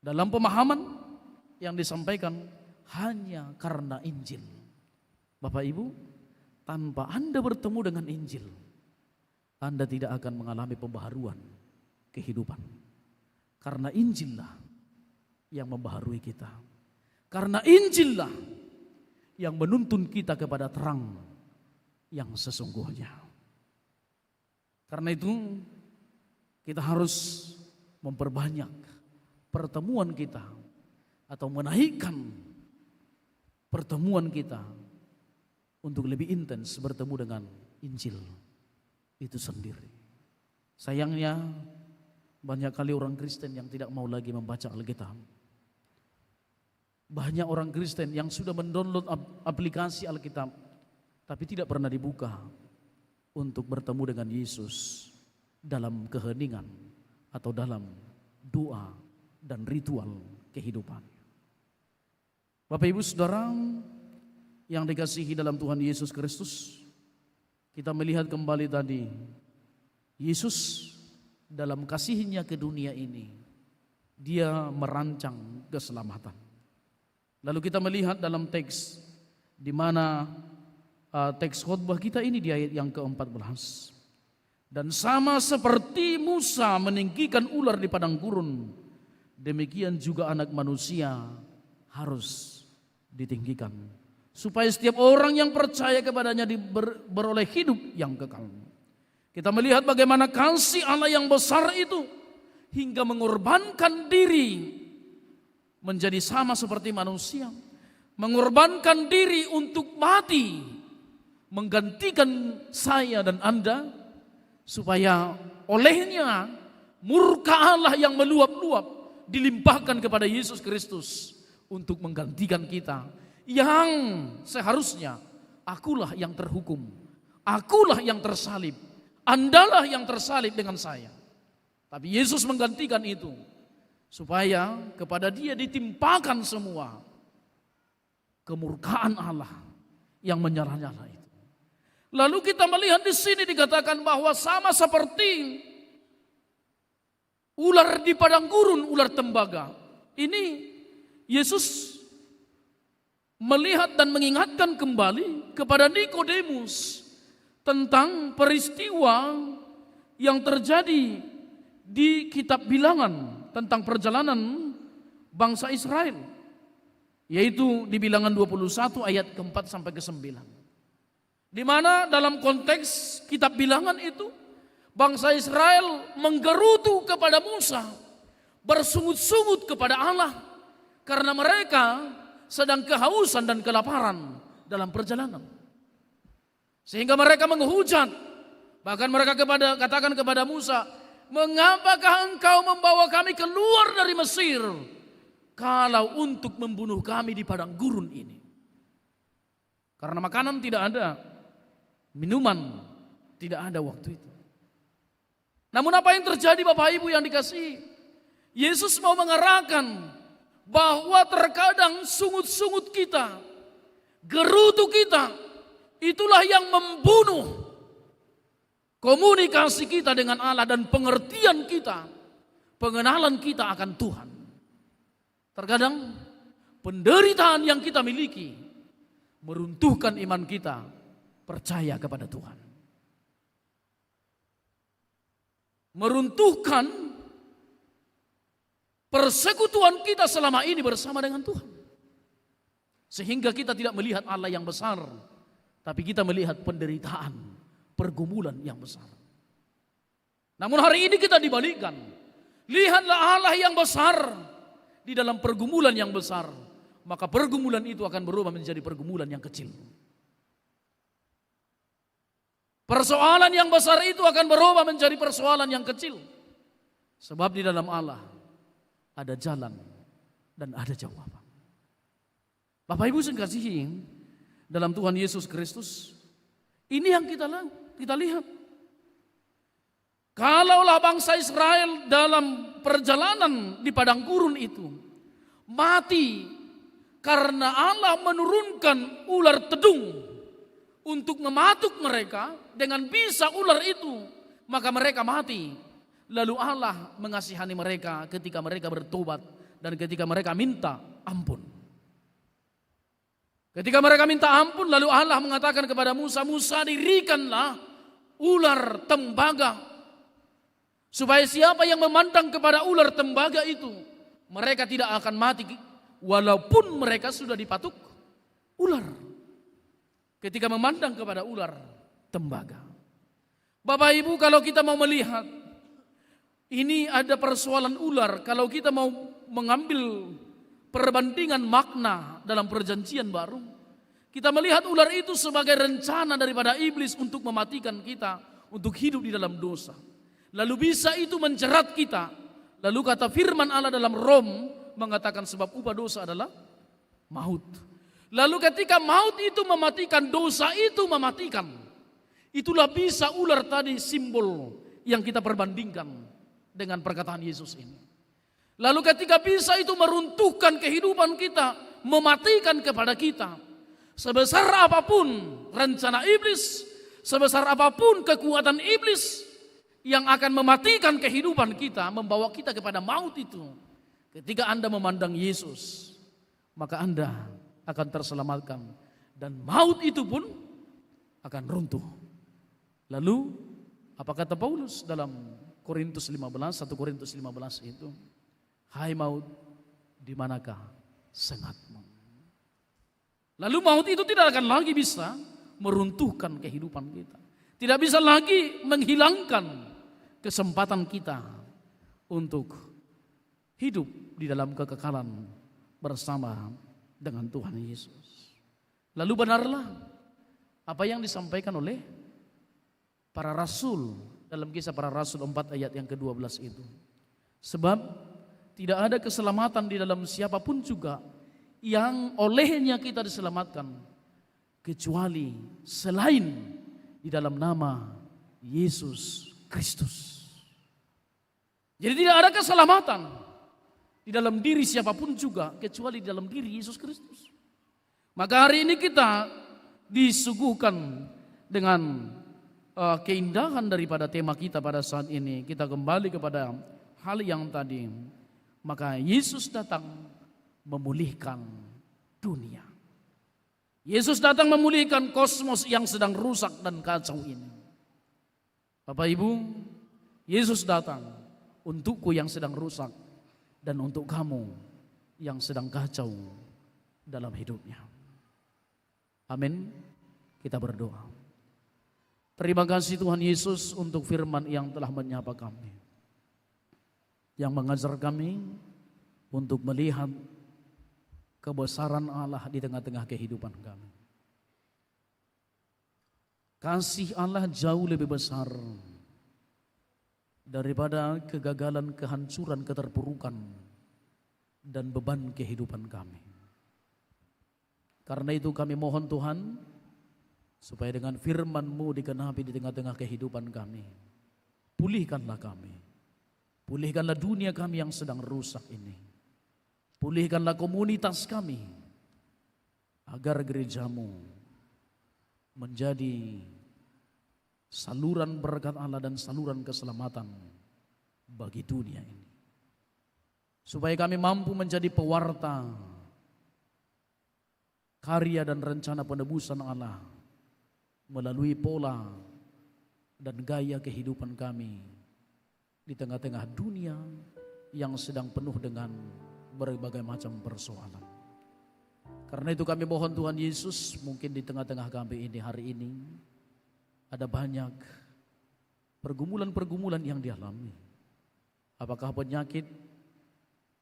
Dalam pemahaman yang disampaikan hanya karena Injil. Bapak Ibu, tanpa Anda bertemu dengan Injil, Anda tidak akan mengalami pembaharuan kehidupan. Karena Injillah yang membaharui kita. Karena Injillah yang menuntun kita kepada terang yang sesungguhnya. Karena itu kita harus memperbanyak pertemuan kita atau menaikkan pertemuan kita untuk lebih intens bertemu dengan Injil itu sendiri. Sayangnya banyak kali orang Kristen yang tidak mau lagi membaca Alkitab. Banyak orang Kristen yang sudah mendownload aplikasi Alkitab tapi tidak pernah dibuka untuk bertemu dengan Yesus dalam keheningan atau dalam doa dan ritual kehidupan. Bapak Ibu Saudara yang dikasihi dalam Tuhan Yesus Kristus, kita melihat kembali tadi Yesus dalam kasihnya ke dunia ini, dia merancang keselamatan. Lalu kita melihat dalam teks di mana teks khotbah kita ini di ayat yang ke-14. Dan sama seperti Musa meninggikan ular di padang gurun, demikian juga anak manusia harus ditinggikan, supaya setiap orang yang percaya kepadanya beroleh hidup yang kekal. Kita melihat bagaimana kasih Allah yang besar itu hingga mengorbankan diri menjadi sama seperti manusia, mengorbankan diri untuk mati, menggantikan saya dan Anda, supaya olehnya murka Allah yang meluap-luap dilimpahkan kepada Yesus Kristus untuk menggantikan kita yang seharusnya akulah yang terhukum, akulah yang tersalib, Andalah yang tersalib dengan saya. Tapi Yesus menggantikan itu supaya kepada dia ditimpakan semua kemurkaan Allah yang menyala-nyala itu. Lalu kita melihat di sini dikatakan bahwa sama seperti ular di padang gurun, ular tembaga. Ini Yesus melihat dan mengingatkan kembali kepada Nikodemus tentang peristiwa yang terjadi di kitab Bilangan tentang perjalanan bangsa Israel, yaitu di Bilangan 21 ayat ke-4 sampai ke-9. Di mana dalam konteks kitab Bilangan itu bangsa Israel menggerutu kepada Musa, bersungut-sungut kepada Allah karena mereka sedang kehausan dan kelaparan dalam perjalanan. Sehingga mereka menghujat, bahkan mereka katakan kepada Musa, "Mengapakah engkau membawa kami keluar dari Mesir kalau untuk membunuh kami di padang gurun ini?" Karena makanan tidak ada, minuman tidak ada waktu itu. Namun apa yang terjadi Bapak Ibu yang dikasihi? Yesus mau mengarahkan bahwa terkadang sungut-sungut kita, gerutu kita, itulah yang membunuh komunikasi kita dengan Allah dan pengertian kita, pengenalan kita akan Tuhan. Terkadang penderitaan yang kita miliki meruntuhkan iman kita percaya kepada Tuhan. Meruntuhkan persekutuan kita selama ini bersama dengan Tuhan. Sehingga kita tidak melihat Allah yang besar, tapi kita melihat penderitaan, pergumulan yang besar. Namun hari ini kita dibalikkan. Lihatlah Allah yang besar di dalam pergumulan yang besar. Maka pergumulan itu akan berubah menjadi pergumulan yang kecil. Persoalan yang besar itu akan berubah menjadi persoalan yang kecil. Sebab di dalam Allah ada jalan dan ada jawaban. Bapak Ibu sekalian, dalam Tuhan Yesus Kristus, Ini yang kita lihat. Kalaulah bangsa Israel dalam perjalanan di padang gurun itu mati karena Allah menurunkan ular tedung untuk mematuk mereka, dengan bisa ular itu maka mereka mati. Lalu Allah mengasihani mereka ketika mereka bertobat dan ketika mereka minta ampun. Ketika mereka minta ampun, lalu Allah mengatakan kepada Musa, Musa, dirikanlah ular tembaga, supaya siapa yang memandang kepada ular tembaga itu, mereka tidak akan mati walaupun mereka sudah dipatuk ular. Ketika memandang kepada ular tembaga. Bapak Ibu, kalau kita mau melihat ini ada persoalan ular, kalau kita mau mengambil perbandingan makna dalam perjanjian baru, kita melihat ular itu sebagai rencana daripada iblis untuk mematikan kita, untuk hidup di dalam dosa. Lalu bisa itu menjerat kita. Lalu kata firman Allah dalam Rom mengatakan sebab upah dosa adalah maut. Lalu ketika maut itu mematikan, dosa itu mematikan. Itulah bisa ular tadi simbol yang kita perbandingkan dengan perkataan Yesus ini. Lalu ketika bisa itu meruntuhkan kehidupan kita, mematikan kepada kita, sebesar apapun rencana iblis, sebesar apapun kekuatan iblis yang akan mematikan kehidupan kita, membawa kita kepada maut itu, ketika Anda memandang Yesus, maka Anda akan terselamatkan dan maut itu pun akan runtuh. Lalu apa kata Paulus dalam Korintus 15, 1 Korintus 15 itu, hai maut, di manakah sengatmu? Lalu maut itu tidak akan lagi bisa meruntuhkan kehidupan kita. Tidak bisa lagi menghilangkan kesempatan kita untuk hidup di dalam kekekalan bersama dengan Tuhan Yesus. Lalu benarlah apa yang disampaikan oleh para rasul dalam Kisah Para Rasul 4 ayat yang ke-12 itu. Sebab tidak ada keselamatan di dalam siapapun juga yang olehnya kita diselamatkan, kecuali selain di dalam nama Yesus Kristus. Jadi tidak ada keselamatan di dalam diri siapapun juga kecuali di dalam diri Yesus Kristus. Maka hari ini kita disuguhkan dengan keindahan daripada tema kita pada saat ini. Kita kembali kepada hal yang tadi. Maka Yesus datang memulihkan dunia. Yesus datang memulihkan kosmos yang sedang rusak dan kacau ini. Bapak Ibu, Yesus datang untukku yang sedang rusak dan untuk kamu yang sedang kacau dalam hidupnya. Amin. Kita berdoa. Terima kasih Tuhan Yesus untuk firman yang telah menyapa kami, yang mengajar kami untuk melihat kebesaran Allah di tengah-tengah kehidupan kami. Kasih Allah jauh lebih besar daripada kegagalan, kehancuran, keterpurukan, dan beban kehidupan kami. Karena itu kami mohon Tuhan, supaya dengan firman-Mu digenapi di tengah-tengah kehidupan kami. Pulihkanlah kami. Pulihkanlah dunia kami yang sedang rusak ini. Pulihkanlah komunitas kami, agar gereja-Mu menjadi saluran berkat Allah dan saluran keselamatan bagi dunia ini. Supaya kami mampu menjadi pewarta karya dan rencana penebusan Allah melalui pola dan gaya kehidupan kami di tengah-tengah dunia yang sedang penuh dengan berbagai macam persoalan. Karena itu kami mohon Tuhan Yesus, mungkin di tengah-tengah kami ini hari ini ada banyak pergumulan-pergumulan yang dialami. Apakah penyakit,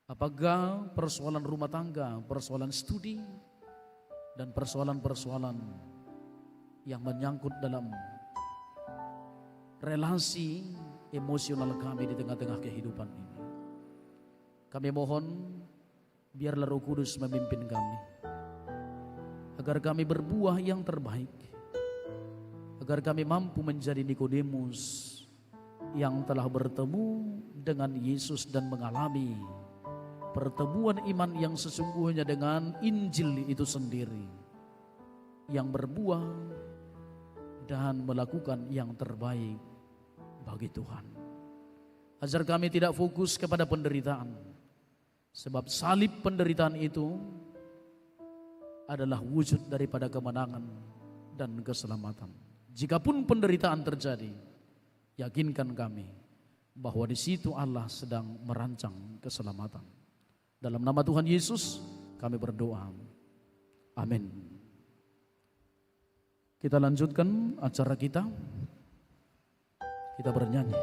apakah persoalan rumah tangga, persoalan studi, dan persoalan-persoalan yang menyangkut dalam relasi emosional kami di tengah-tengah kehidupan ini. Kami mohon biarlah Roh Kudus memimpin kami, agar kami berbuah yang terbaik, agar kami mampu menjadi Nikodemus yang telah bertemu dengan Yesus dan mengalami pertemuan iman yang sesungguhnya dengan Injil itu sendiri, yang berbuah dan melakukan yang terbaik bagi Tuhan. Ajar kami tidak fokus kepada penderitaan, sebab salib penderitaan itu adalah wujud daripada kemenangan dan keselamatan. Jikapun penderitaan terjadi, yakinkan kami bahwa di situ Allah sedang merancang keselamatan. Dalam nama Tuhan Yesus kami berdoa. Amin. Kita lanjutkan acara kita. Kita bernyanyi.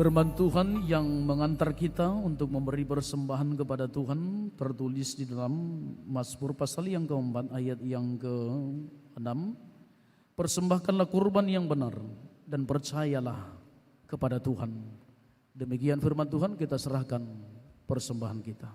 Firman Tuhan yang mengantar kita untuk memberi persembahan kepada Tuhan tertulis di dalam Mazmur pasal yang keempat ayat yang ke-6. Persembahkanlah kurban yang benar dan percayalah kepada Tuhan. Demikian firman Tuhan, kita serahkan persembahan kita.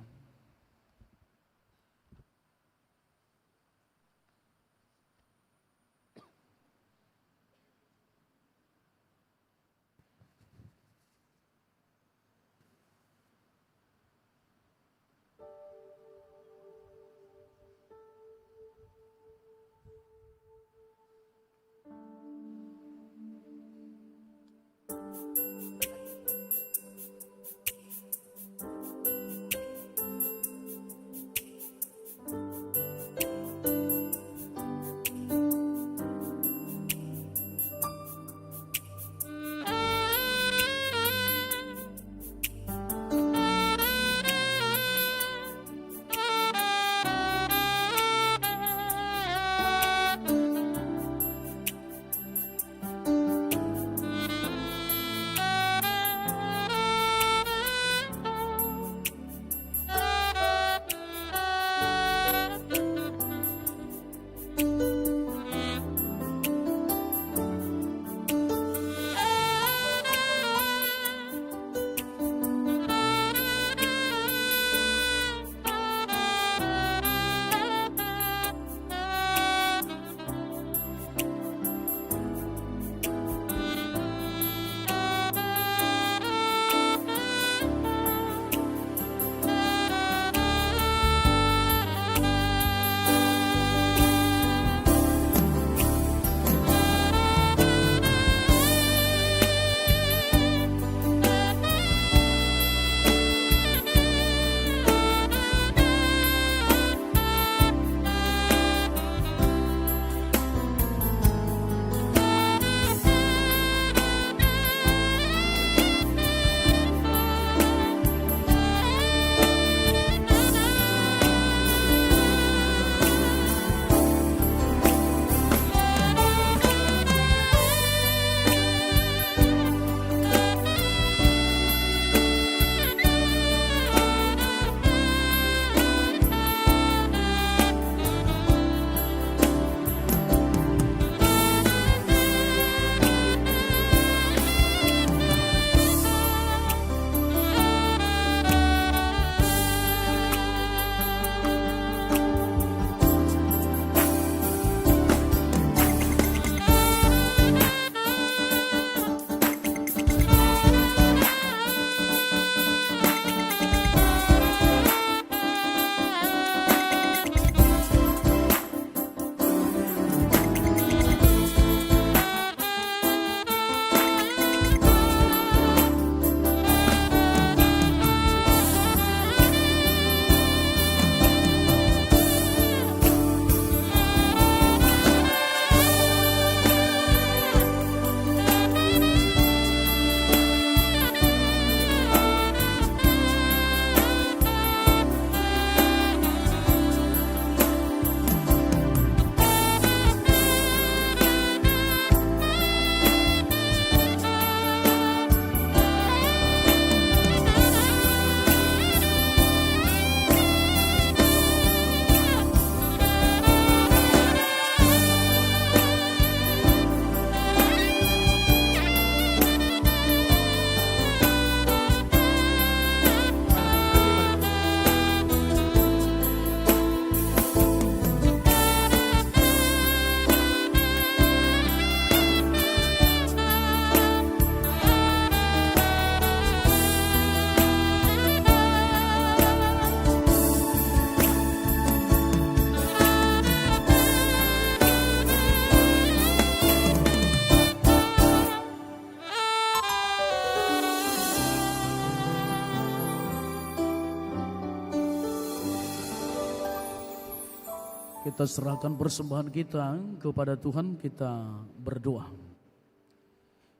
Kita serahkan persembahan kita kepada Tuhan, kita berdoa.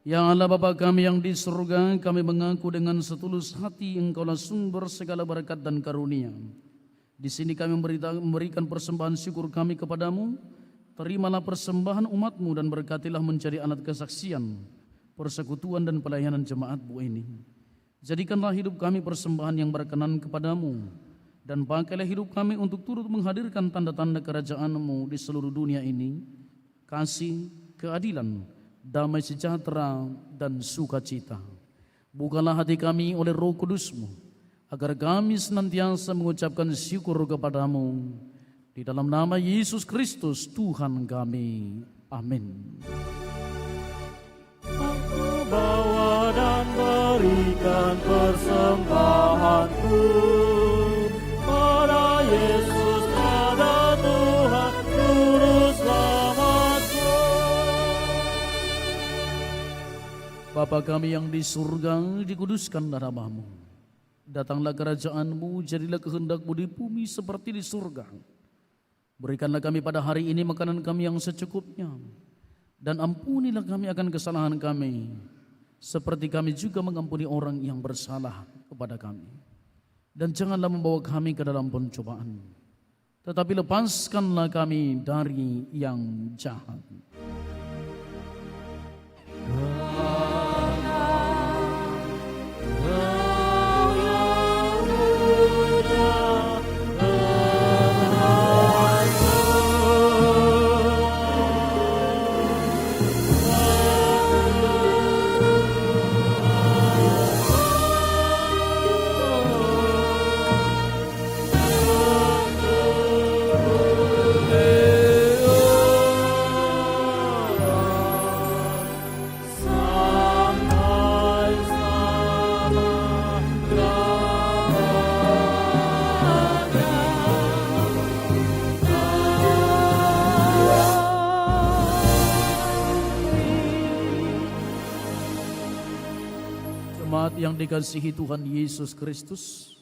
Ya Allah Bapa kami yang di surga, kami mengaku dengan setulus hati Engkaulah sumber segala berkat dan karunia. Di sini kami memberikan persembahan syukur kami kepadamu. Terimalah persembahan umatmu dan berkatilah menjadi alat kesaksian, persekutuan dan pelayanan jemaat-Mu ini. Jadikanlah hidup kami persembahan yang berkenan kepadamu, dan pakailah hidup kami untuk turut menghadirkan tanda-tanda kerajaan-Mu di seluruh dunia ini, kasih, keadilan, damai sejahtera, dan sukacita. Bukalah hati kami oleh Roh Kudus-Mu, agar kami senantiasa mengucapkan syukur kepadamu. Di dalam nama Yesus Kristus Tuhan kami. Amin. Aku bawa dan berikan persembahanku pada Yesus, pada Tuhan Juru Selamatku. Bapa kami yang di surga, dikuduskanlah nama-Mu. Datanglah kerajaan-Mu, jadilah kehendak-Mu di bumi seperti di surga. Berikanlah kami pada hari ini makanan kami yang secukupnya, dan ampunilah kami akan kesalahan kami, seperti kami juga mengampuni orang yang bersalah kepada kami. Dan janganlah membawa kami ke dalam pencobaan, tetapi lepaskanlah kami dari yang jahat. Jemaat yang dikasihi Tuhan Yesus Kristus,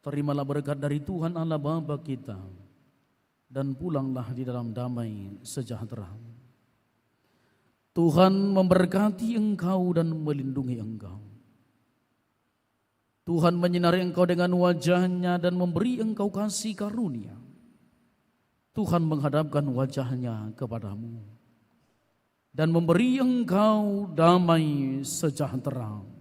terimalah berkat dari Tuhan Allah Bapa kita, dan pulanglah di dalam damai sejahtera. Tuhan memberkati engkau dan melindungi engkau. Tuhan menyinari engkau dengan wajah-Nya dan memberi engkau kasih karunia. Tuhan menghadapkan wajah-Nya kepadamu dan memberi engkau damai sejahtera.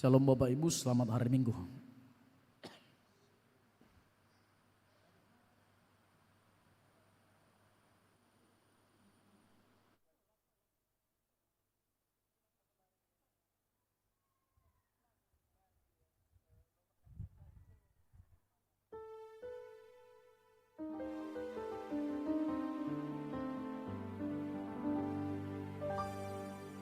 Shalom Bapak Ibu, selamat hari Minggu.